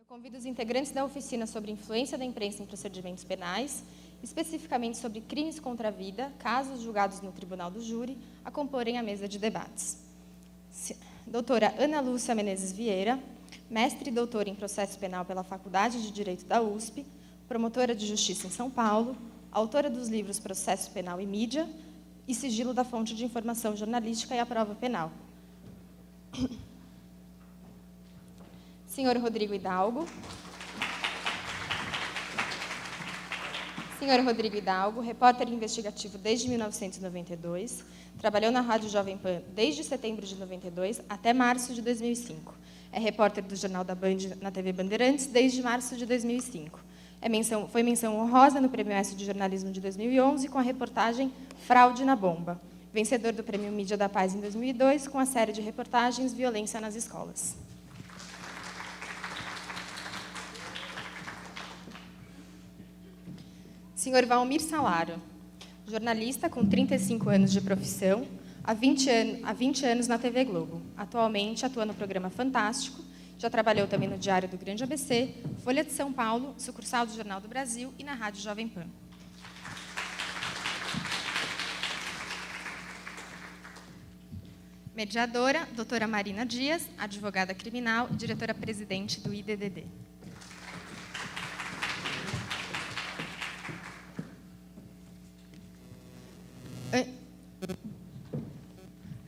Convido os integrantes da oficina sobre influência da imprensa em procedimentos penais, especificamente sobre crimes contra a vida, casos julgados no Tribunal do Júri, a comporem a mesa de debates. Doutora Ana Lúcia Menezes Vieira, mestre e doutora em processo penal pela Faculdade de Direito da USP, promotora de justiça em São Paulo, autora dos livros Processo Penal e Mídia e Sigilo da Fonte de Informação Jornalística e a Prova Penal. Senhor Rodrigo Hidalgo. Senhor Rodrigo Hidalgo, repórter investigativo desde 1992, trabalhou na Rádio Jovem Pan desde setembro de 92 até março de 2005. É repórter do Jornal da Band na TV Bandeirantes desde março de 2005. Foi menção honrosa no Prêmio ESSO de Jornalismo de 2011 com a reportagem Fraude na Bomba. Vencedor do Prêmio Mídia da Paz em 2002 com a série de reportagens Violência nas Escolas. Senhor Valmir Salaro, jornalista com 35 anos de profissão, há 20 anos na TV Globo. Atualmente atua no programa Fantástico, já trabalhou também no Diário do Grande ABC, Folha de São Paulo, sucursal do Jornal do Brasil e na Rádio Jovem Pan. Mediadora, doutora Marina Dias, advogada criminal e diretora-presidente do IDDD.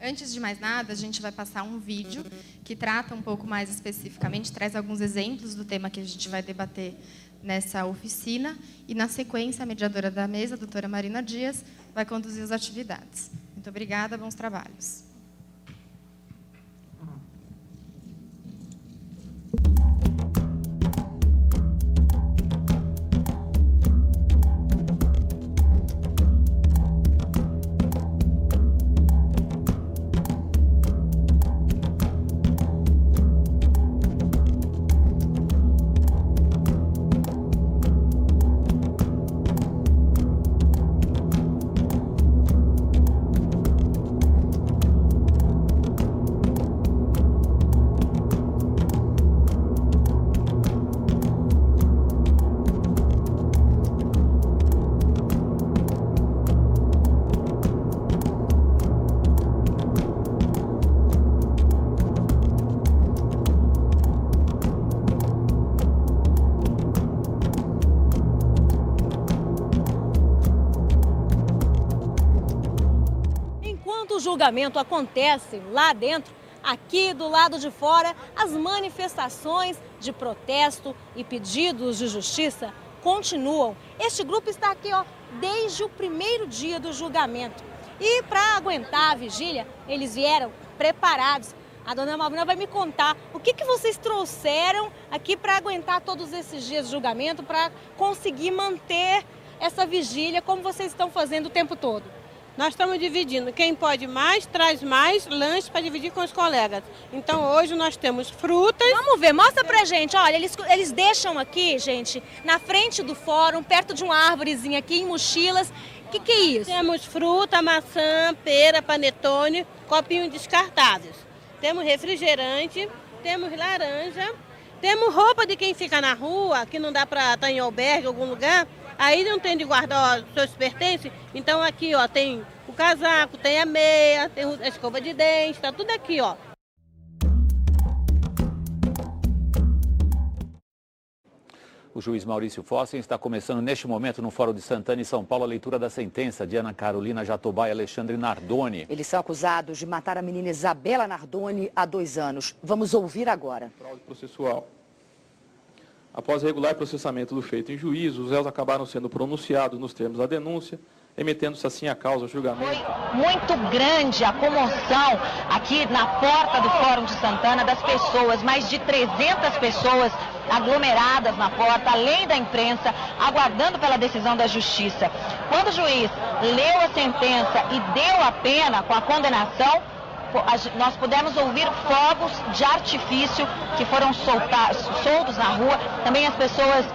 Antes de mais nada, a gente vai passar um vídeo que trata um pouco mais especificamente, traz alguns exemplos do tema que a gente vai debater nessa oficina e, na sequência, a mediadora da mesa, a doutora Marina Dias, vai conduzir as atividades. Muito obrigada, bons trabalhos. O julgamento acontece lá dentro, aqui do lado de fora, as manifestações de protesto e pedidos de justiça continuam. Este grupo está aqui, desde o primeiro dia do julgamento. E para aguentar a vigília, eles vieram preparados. A dona Malvina vai me contar o que vocês trouxeram aqui para aguentar todos esses dias de julgamento, para conseguir manter essa vigília como vocês estão fazendo o tempo todo. Nós estamos dividindo. Quem pode mais, traz mais lanche para dividir com os colegas. Então, hoje nós temos frutas. Vamos ver, mostra pra gente. Olha, eles deixam aqui, gente, na frente do fórum, perto de uma árvorezinha aqui, em mochilas. O que é isso? Temos fruta, maçã, pera, panetone, copinhos descartáveis. Temos refrigerante, temos laranja, temos roupa de quem fica na rua, que não dá para estar em albergue, algum lugar. Aí não tem de guardar os seus pertences, então aqui tem o casaco, tem a meia, tem a escova de dente, tá tudo aqui, O juiz Maurício Fossen está começando neste momento no Fórum de Santana, em São Paulo, a leitura da sentença de Ana Carolina Jatobá e Alexandre Nardoni. Eles são acusados de matar a menina Isabela Nardoni há 2 anos. Vamos ouvir agora. Fraude processual. Após regular processamento do feito em juízo, os réus acabaram sendo pronunciados nos termos da denúncia, emetendo-se assim a causa ao julgamento. Foi muito grande a comoção aqui na porta do Fórum de Santana das pessoas, mais de 300 pessoas aglomeradas na porta, além da imprensa, aguardando pela decisão da Justiça. Quando o juiz leu a sentença e deu a pena com a condenação, nós pudemos ouvir fogos de artifício que foram soltos na rua, também as pessoas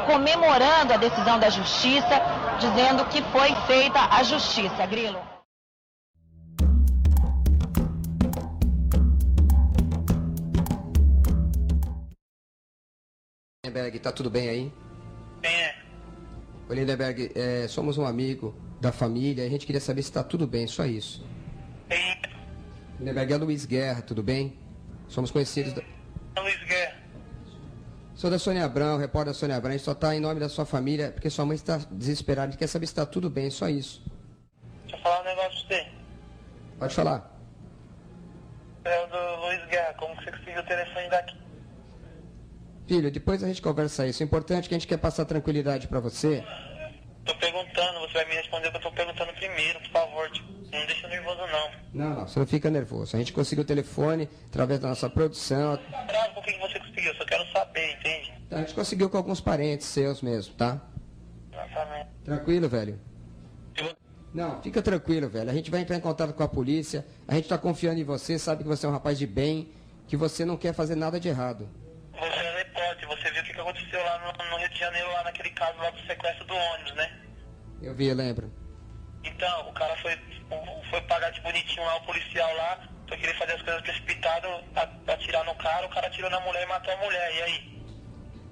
comemorando a decisão da Justiça, dizendo que foi feita a justiça. Grilo. Lindenberg, tá tudo bem aí? Bem. Ô Lindenberg, somos um amigo da família, a gente queria saber se tá tudo bem, só isso. Bem. Lindenberg, é Luiz Guerra, tudo bem? Somos conhecidos da... Luiz Guerra. Sou da Sônia Abrão, repórter da Sônia Abrão, a gente só tá em nome da sua família, porque sua mãe está desesperada, a gente quer saber se tá tudo bem, só isso. Deixa eu falar um negócio pra você. Pode falar. É o do Luiz Guerra, como que você conseguiu o telefone daqui? Filho, depois a gente conversa isso, o importante é que a gente quer passar tranquilidade pra você. Tô perguntando, você vai me responder o que eu tô perguntando primeiro, por favor, tipo, não deixa nervoso não. Não, você não fica nervoso, a gente conseguiu o telefone através da nossa produção. Bravo, por que você conseguiu? Eu só quero saber, entende? A gente conseguiu com alguns parentes seus mesmo, tá? Exatamente. Tranquilo, velho? Não, fica tranquilo, velho. A gente vai entrar em contato com a polícia. A gente tá confiando em você, sabe que você é um rapaz de bem, que você não quer fazer nada de errado. Você é repórter, você viu o que aconteceu lá no Rio de Janeiro, lá naquele caso lá do sequestro do ônibus, né? Eu vi, eu lembro. Então, o cara foi pagar de bonitinho lá, o policial lá, só queria fazer as coisas precipitadas, atirar no cara, o cara atirou na mulher e matou a mulher, e aí?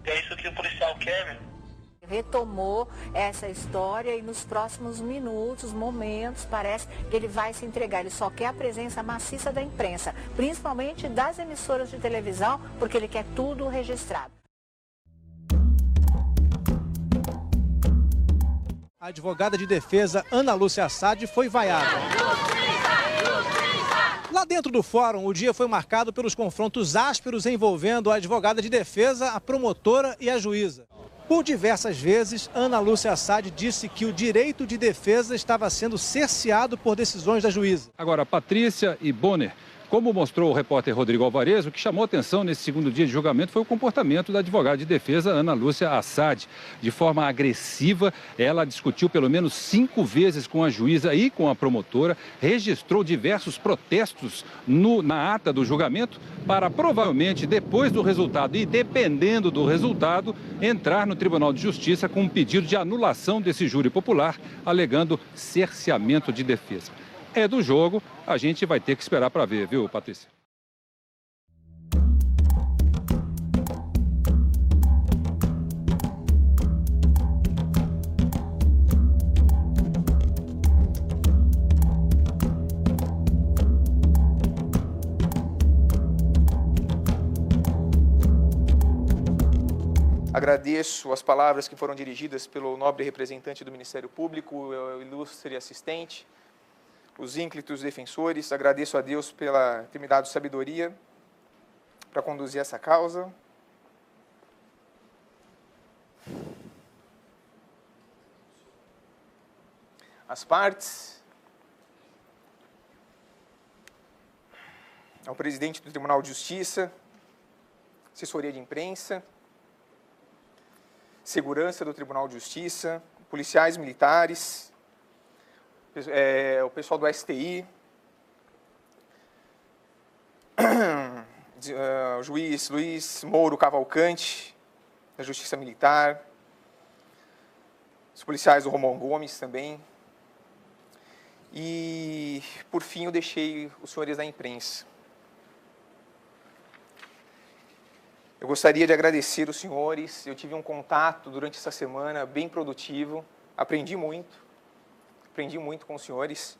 É isso que o policial quer, meu? Retomou essa história e nos próximos minutos, momentos, parece que ele vai se entregar. Ele só quer a presença maciça da imprensa, principalmente das emissoras de televisão, porque ele quer tudo registrado. A advogada de defesa Ana Lúcia Assad foi vaiada. Lá dentro do fórum, o dia foi marcado pelos confrontos ásperos envolvendo a advogada de defesa, a promotora e a juíza. Por diversas vezes, Ana Lúcia Assad disse que o direito de defesa estava sendo cerceado por decisões da juíza. Agora, Patrícia e Bonner, como mostrou o repórter Rodrigo Alvarez, o que chamou atenção nesse segundo dia de julgamento foi o comportamento da advogada de defesa, Ana Lúcia Assad. De forma agressiva, ela discutiu pelo menos 5 vezes com a juíza e com a promotora, registrou diversos protestos na ata do julgamento para provavelmente, depois do resultado e dependendo do resultado, entrar no Tribunal de Justiça com um pedido de anulação desse júri popular, alegando cerceamento de defesa. É do jogo, a gente vai ter que esperar para ver, viu, Patrícia? Agradeço as palavras que foram dirigidas pelo nobre representante do Ministério Público, o ilustre assistente, os ínclitos defensores. Agradeço a Deus pela ter me dado sabedoria para conduzir essa causa. As partes, ao presidente do Tribunal de Justiça, assessoria de imprensa, segurança do Tribunal de Justiça, policiais militares, o pessoal do STI, o juiz Luiz Mouro Cavalcante, da Justiça Militar, os policiais do Romão Gomes também. E, por fim, eu deixei os senhores da imprensa. Eu gostaria de agradecer os senhores. Eu tive um contato durante essa semana bem produtivo, aprendi muito com os senhores.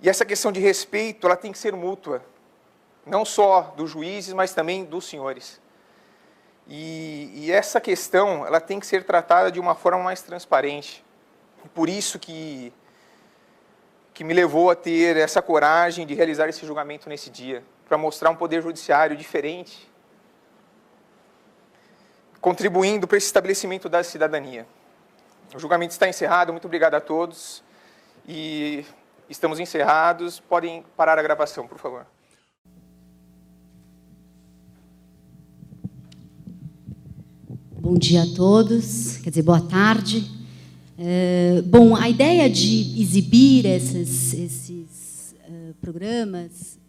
E essa questão de respeito, ela tem que ser mútua, não só dos juízes, mas também dos senhores. E essa questão ela tem que ser tratada de uma forma mais transparente. Por isso que me levou a ter essa coragem de realizar esse julgamento nesse dia, para mostrar um poder judiciário diferente, contribuindo para esse estabelecimento da cidadania. O julgamento está encerrado, muito obrigado a todos, e estamos encerrados. Podem parar a gravação, por favor. Bom dia a todos, quer dizer, boa tarde. Bom, a ideia de exibir esses programas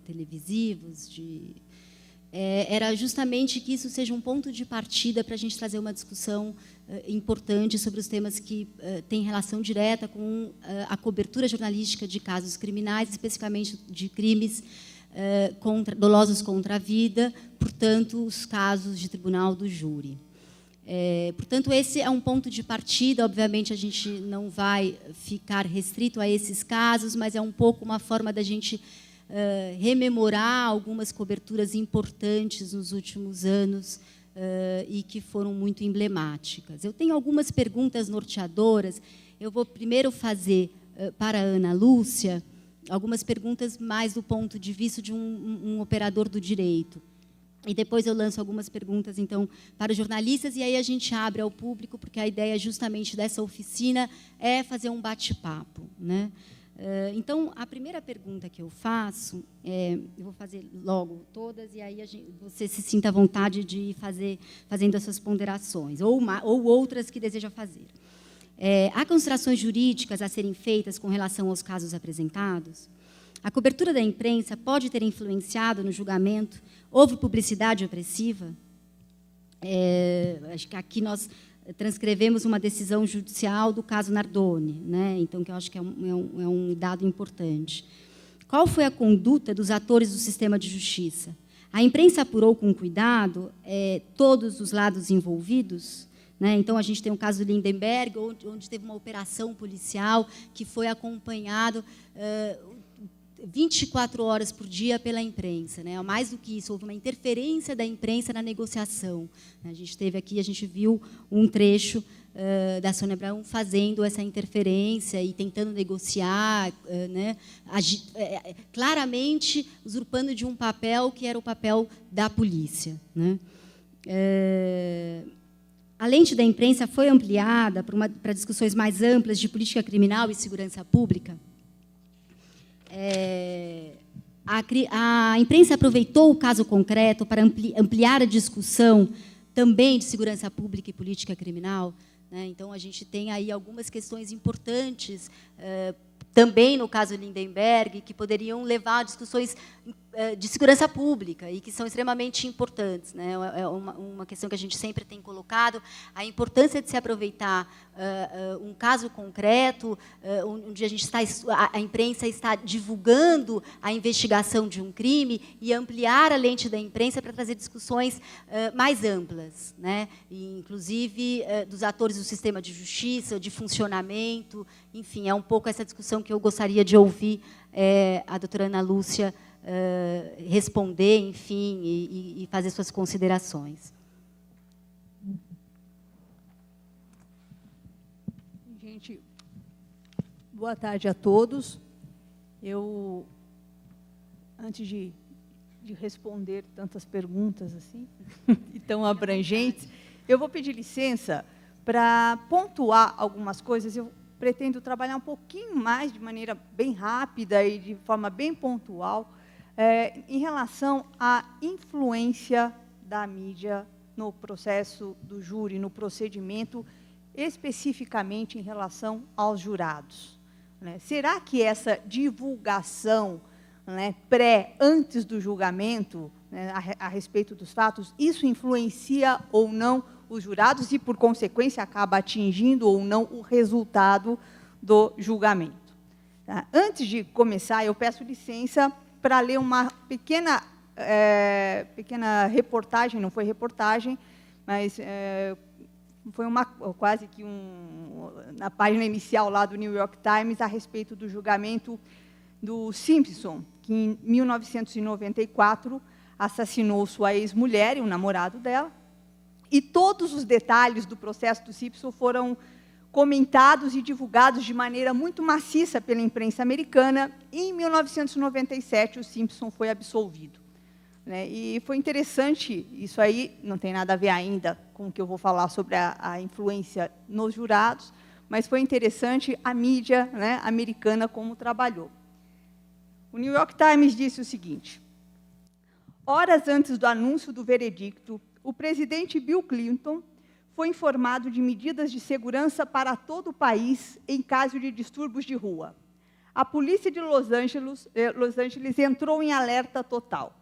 televisivos era justamente que isso seja um ponto de partida para a gente trazer uma discussão importante sobre os temas que têm relação direta com a cobertura jornalística de casos criminais, especificamente de crimes dolosos contra a vida, portanto, os casos de tribunal do júri. Portanto, esse é um ponto de partida. Obviamente, a gente não vai ficar restrito a esses casos, mas é um pouco uma forma da gente rememorar algumas coberturas importantes nos últimos anos e que foram muito emblemáticas. Eu tenho algumas perguntas norteadoras. Eu vou primeiro fazer para a Ana Lúcia algumas perguntas mais do ponto de vista de um operador do direito. E depois eu lanço algumas perguntas, então, para os jornalistas, e aí a gente abre ao público, porque a ideia justamente dessa oficina é fazer um bate-papo, né? Então, a primeira pergunta que eu faço, eu vou fazer logo todas, e aí você se sinta à vontade de ir fazendo as suas ponderações, ou outras que deseja fazer. Há considerações jurídicas a serem feitas com relação aos casos apresentados? A cobertura da imprensa pode ter influenciado no julgamento? Houve publicidade opressiva? Acho que aqui nós transcrevemos uma decisão judicial do caso Nardoni, né? Então, que eu acho que é um dado importante. Qual foi a conduta dos atores do sistema de justiça? A imprensa apurou com cuidado todos os lados envolvidos? Né? Então, a gente tem o caso do Lindenberg, onde teve uma operação policial que foi acompanhado 24 horas por dia pela imprensa, né? Mais do que isso, houve uma interferência da imprensa na negociação. A gente teve aqui, a gente viu um trecho da Sônia Abrão fazendo essa interferência e tentando negociar, né? Claramente usurpando de um papel que era o papel da polícia, né? A lente da imprensa foi ampliada para discussões mais amplas de política criminal e segurança pública. A imprensa aproveitou o caso concreto para ampliar a discussão também de segurança pública e política criminal, né? Então, a gente tem aí algumas questões importantes, também no caso Lindenberg, que poderiam levar a discussões de segurança pública e que são extremamente importantes, né? É uma questão que a gente sempre tem colocado, a importância de se aproveitar um caso concreto, onde a imprensa está divulgando a investigação de um crime e ampliar a lente da imprensa para trazer discussões mais amplas, né? E, inclusive, dos atores do sistema de justiça, de funcionamento, enfim, é um pouco essa discussão que eu gostaria de ouvir a doutora Ana Lúcia responder, enfim, e fazer suas considerações. Gente, boa tarde a todos. Eu, antes de responder tantas perguntas assim, e tão abrangentes, eu vou pedir licença para pontuar algumas coisas. Eu pretendo trabalhar um pouquinho mais, de maneira bem rápida e de forma bem pontual, em relação à influência da mídia no processo do júri, no procedimento, especificamente em relação aos jurados, né? Será que essa divulgação, né, antes do julgamento, né, a respeito dos fatos, isso influencia ou não os jurados e, por consequência, acaba atingindo ou não o resultado do julgamento? Tá? Antes de começar, eu peço licença para ler uma pequena reportagem, não foi reportagem, mas foi quase que na página inicial lá do New York Times, a respeito do julgamento do Simpson, que em 1994 assassinou sua ex-mulher e o namorado dela. E todos os detalhes do processo do Simpson foram comentados e divulgados de maneira muito maciça pela imprensa americana. E, em 1997, o Simpson foi absolvido. E foi interessante, isso aí não tem nada a ver ainda com o que eu vou falar sobre a influência nos jurados, mas foi interessante a mídia, né, americana como trabalhou. O New York Times disse o seguinte: horas antes do anúncio do veredicto, o presidente Bill Clinton foi informado de medidas de segurança para todo o país em caso de distúrbios de rua. A polícia de Los Angeles entrou em alerta total.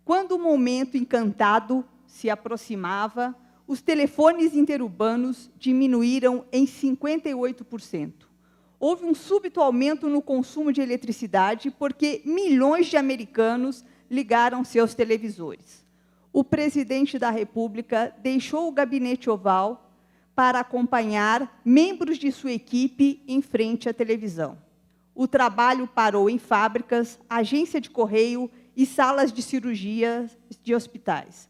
Quando o momento encantado se aproximava, os telefones interurbanos diminuíram em 58%. Houve um súbito aumento no consumo de eletricidade porque milhões de americanos ligaram seus televisores. O presidente da República deixou o gabinete oval para acompanhar membros de sua equipe em frente à televisão. O trabalho parou em fábricas, agência de correio e salas de cirurgia de hospitais.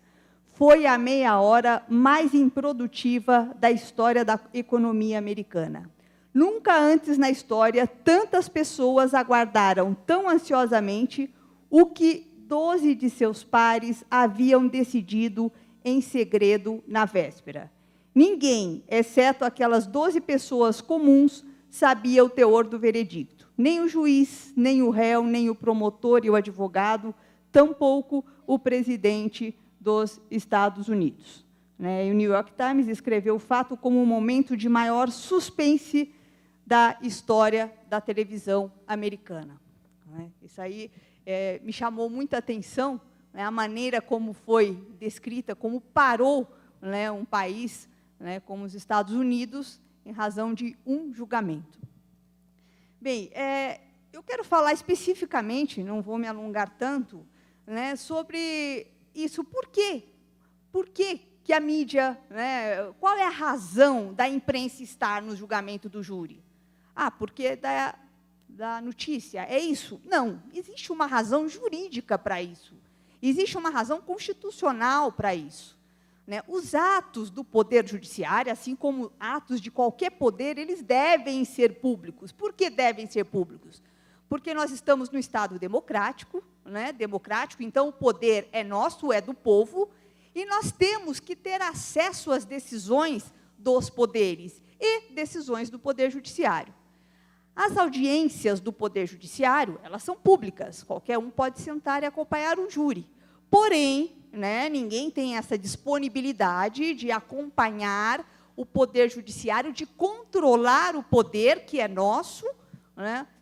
Foi a meia hora mais improdutiva da história da economia americana. Nunca antes na história tantas pessoas aguardaram tão ansiosamente o que 12 de seus pares haviam decidido em segredo na véspera. Ninguém, exceto aquelas 12 pessoas comuns, sabia o teor do veredicto. Nem o juiz, nem o réu, nem o promotor e o advogado, tampouco o presidente dos Estados Unidos. E o New York Times escreveu o fato como um momento de maior suspense da história da televisão americana. Isso aí me chamou muita atenção, a maneira como foi descrita, como parou um país como os Estados Unidos em razão de um julgamento. Bem, eu quero falar especificamente, não vou me alongar tanto, sobre isso. Por quê? Por que a mídia, qual é a razão da imprensa estar no julgamento do júri? Porque da notícia, é isso? Não, existe uma razão jurídica para isso. Existe uma razão constitucional para isso. Os atos do Poder Judiciário, assim como atos de qualquer poder, eles devem ser públicos. Por que devem ser públicos? Porque nós estamos no Estado democrático, então o poder é nosso, é do povo, e nós temos que ter acesso às decisões dos poderes e decisões do Poder Judiciário. As audiências do Poder Judiciário, elas são públicas, qualquer um pode sentar e acompanhar um júri. Porém, ninguém tem essa disponibilidade de acompanhar o Poder Judiciário, de controlar o poder que é nosso,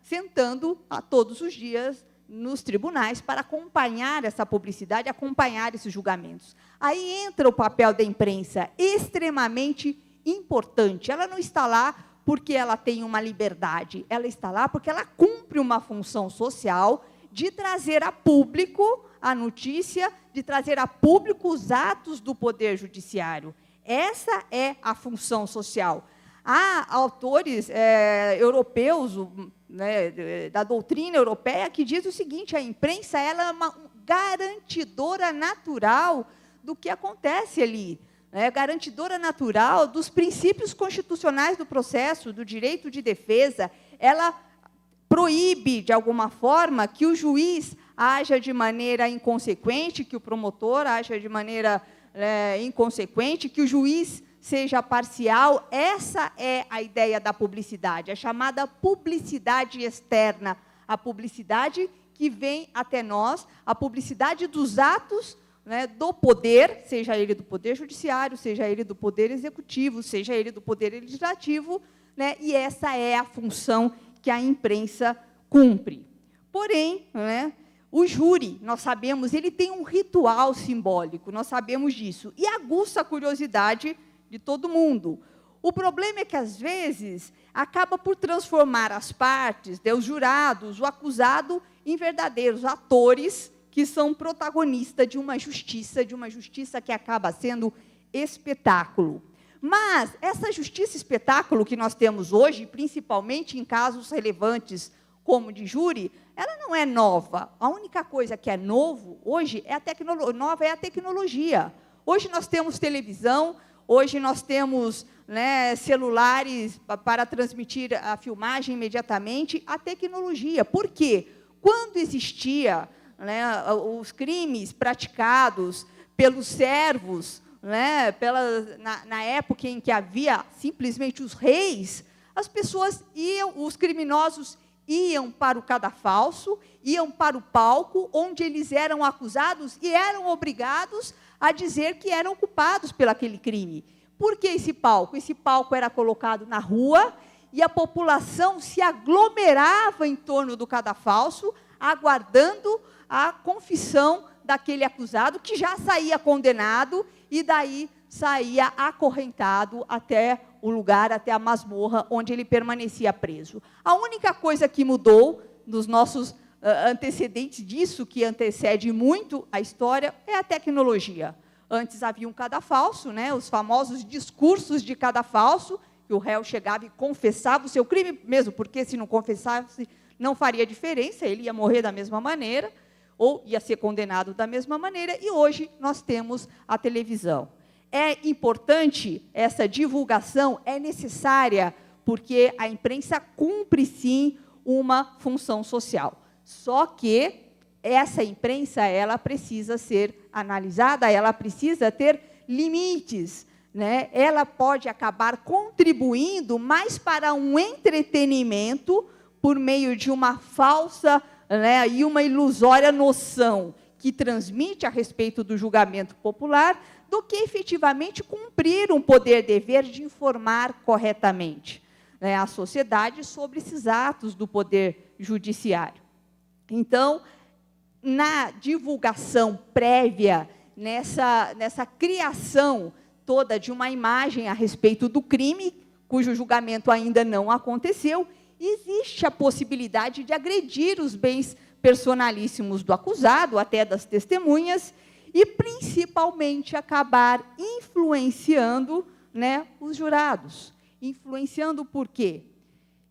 sentando todos os dias nos tribunais para acompanhar essa publicidade, acompanhar esses julgamentos. Aí entra o papel da imprensa, extremamente importante. Ela não está lá porque ela tem uma liberdade, ela está lá porque ela cumpre uma função social de trazer a público a notícia, de trazer a público os atos do Poder Judiciário. Essa é a função social. Há autores europeus, da doutrina europeia, que diz o seguinte: a imprensa ela é uma garantidora natural do que acontece ali, garantidora natural dos princípios constitucionais do processo, do direito de defesa. Ela proíbe, de alguma forma, que o juiz haja de maneira inconsequente, que o promotor haja de maneira inconsequente, que o juiz seja parcial. Essa é a ideia da publicidade, a chamada publicidade externa, a publicidade que vem até nós, a publicidade dos atos do poder, seja ele do Poder Judiciário, seja ele do Poder Executivo, seja ele do Poder Legislativo, e essa é a função que a imprensa cumpre. Porém, o júri, nós sabemos, ele tem um ritual simbólico, nós sabemos disso, e aguça a curiosidade de todo mundo. O problema é que, às vezes, acaba por transformar as partes, os jurados, o acusado, em verdadeiros atores que são protagonistas de uma justiça que acaba sendo espetáculo. Mas essa justiça espetáculo que nós temos hoje, principalmente em casos relevantes como de júri, ela não é nova. A única coisa que é novo hoje é a tecnologia. Hoje nós temos televisão, hoje nós temos, né, celulares para transmitir a filmagem imediatamente, a tecnologia. Por quê? Quando existia, né, os crimes praticados pelos servos, né, na época em que havia simplesmente os reis, as pessoas os criminosos iam para o cadafalso, iam para o palco, onde eles eram acusados e eram obrigados a dizer que eram culpados pelo aquele crime. Por que esse palco? Esse palco era colocado na rua e a população se aglomerava em torno do cadafalso, aguardando a confissão daquele acusado, que já saía condenado, e daí saía acorrentado até o lugar, até a masmorra, onde ele permanecia preso. A única coisa que mudou nos nossos antecedentes disso, que antecede muito a história, é a tecnologia. Antes havia um cadafalso, né, os famosos discursos de cadafalso, que o réu chegava e confessava o seu crime, mesmo porque, se não confessasse, não faria diferença, ele ia morrer da mesma maneira, ou ia ser condenado da mesma maneira, e hoje nós temos a televisão. É importante essa divulgação, é necessária, porque a imprensa cumpre, sim, uma função social. Só que essa imprensa, ela precisa ser analisada, ela precisa ter limites, né? Ela pode acabar contribuindo mais para um entretenimento por meio de uma falsa, né, e uma ilusória noção que transmite a respeito do julgamento popular, do que efetivamente cumprir um poder-dever de informar corretamente, né, a sociedade sobre esses atos do poder judiciário. Então, na divulgação prévia, nessa criação toda de uma imagem a respeito do crime, cujo julgamento ainda não aconteceu, existe a possibilidade de agredir os bens personalíssimos do acusado, até das testemunhas, e, principalmente, acabar influenciando, né, os jurados. Influenciando por quê?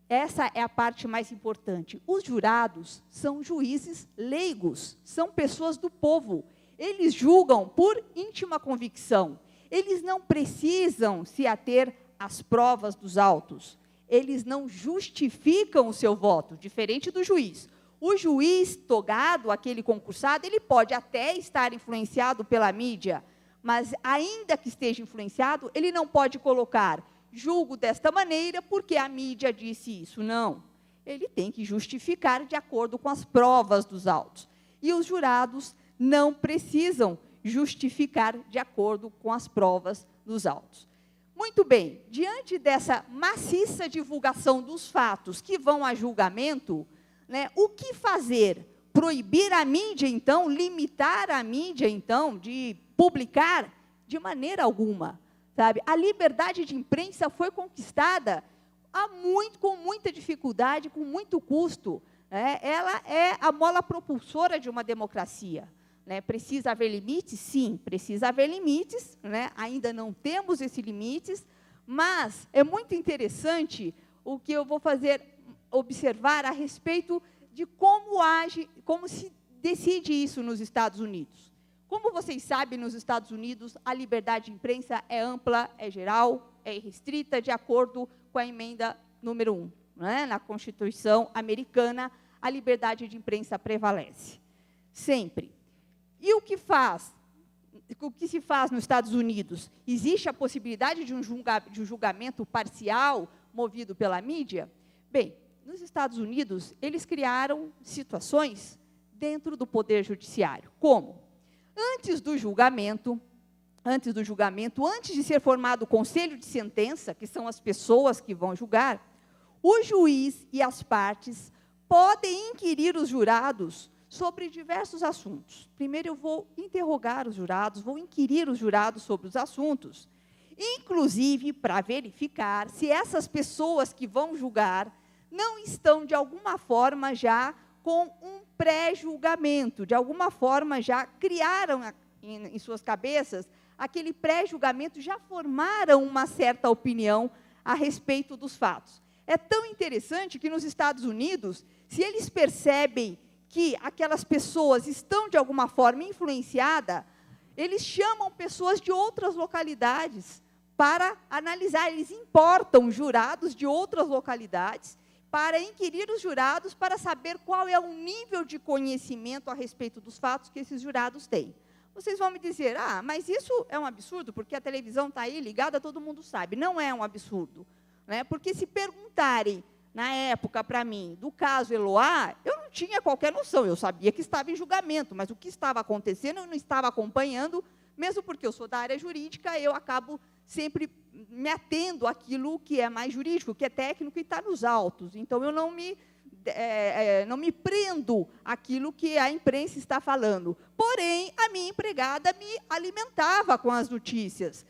Essa é a parte mais importante. Os jurados são juízes leigos, são pessoas do povo. Eles julgam por íntima convicção. Eles não precisam se ater às provas dos autos. Eles não justificam o seu voto, diferente do juiz. O juiz togado, aquele concursado, ele pode até estar influenciado pela mídia, mas, ainda que esteja influenciado, ele não pode colocar julgo desta maneira porque a mídia disse isso. Não. Ele tem que justificar de acordo com as provas dos autos. E os jurados não precisam justificar de acordo com as provas dos autos. Muito bem, diante dessa maciça divulgação dos fatos que vão a julgamento, né, o que fazer? Proibir a mídia, então? Limitar a mídia, então, de publicar? De maneira alguma. Sabe? A liberdade de imprensa foi conquistada com muita dificuldade, com muito custo. Né? Ela é a mola propulsora de uma democracia. Né? Precisa haver limites? Sim, precisa haver limites. Né? Ainda não temos esses limites, mas é muito interessante o que eu vou observar a respeito de como se decide isso nos Estados Unidos. Como vocês sabem, nos Estados Unidos, a liberdade de imprensa é ampla, é geral, é irrestrita, de acordo com a emenda número 1. Né? Na Constituição americana, a liberdade de imprensa prevalece. Sempre. E o que se faz nos Estados Unidos? Existe a possibilidade de um julgamento parcial movido pela mídia? Bem, nos Estados Unidos, eles criaram situações dentro do Poder Judiciário. Como? Antes do julgamento, antes de ser formado o conselho de sentença, que são as pessoas que vão julgar, o juiz e as partes podem inquirir os jurados sobre diversos assuntos. Primeiro, eu vou interrogar os jurados, vou inquirir os jurados sobre os assuntos, inclusive para verificar se essas pessoas que vão julgar não estão, de alguma forma, já com um pré-julgamento, de alguma forma já criaram em suas cabeças aquele pré-julgamento, já formaram uma certa opinião a respeito dos fatos. É tão interessante que nos Estados Unidos, se eles percebem que aquelas pessoas estão, de alguma forma, influenciadas, eles chamam pessoas de outras localidades para analisar. Eles importam jurados de outras localidades para inquirir os jurados, para saber qual é o nível de conhecimento a respeito dos fatos que esses jurados têm. Vocês vão me dizer, mas isso é um absurdo, porque a televisão está aí ligada, todo mundo sabe. Não é um absurdo, né? Porque se perguntarem, na época, para mim, do caso Eloá, eu não tinha qualquer noção, eu sabia que estava em julgamento, mas o que estava acontecendo eu não estava acompanhando, mesmo porque eu sou da área jurídica, eu acabo sempre me atendo àquilo que é mais jurídico, que é técnico e está nos autos. Então, eu não me prendo àquilo que a imprensa está falando. Porém, a minha empregada me alimentava com as notícias.